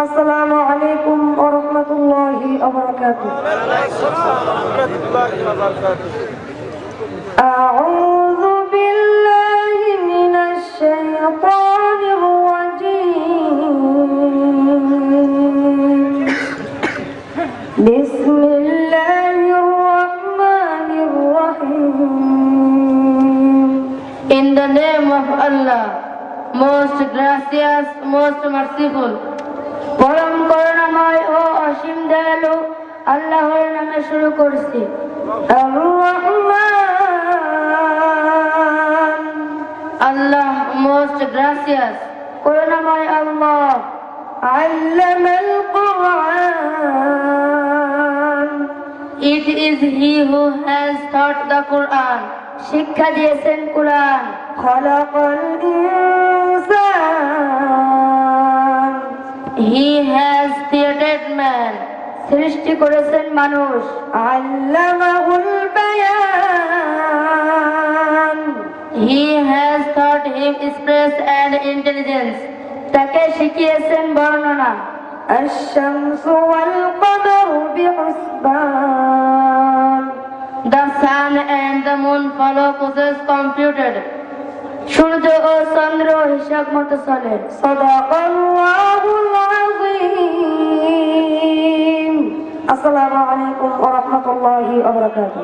আসসালামু আলাইকুম ওয়া রাহমাতুল্লাহি ওয়া বারাকাতুহু। আউযু বিল্লাহি মিনাশ শাইতানির রাজীম। বিসমিল্লাহির রাহমানির রাহিম। In the name of Allah, most gracious, most merciful, পরম করুণাময় ও অসীম দয়ালু আল্লাহর নামে শুরু করছি। আর-রহমান, আল্লাহ most gracious, Karunamoy Allah. আল্লামাল Quran, it is he who has taught the Quran, শিক্ষা দিয়েছেন কুরআন। খলাকাল ইনসান, he has created man, সৃষ্টি করেছেন মানুষ। আল্লামাহুল বায়ান, he has taught him speech and intelligence, তাকে শিখিয়েছেন বর্ণনা। আশ-শামসু ওয়াল কমারু বিহুসবান, the sun and the moon follow process computed, সূর্য ও চন্দ্র হিসাব মতো চলে। সাদাকাল্লাহুল আযীম। আসসালামু আলাইকুম ওয়া রাহমাতুল্লাহি ওয়া বারাকাতুহু।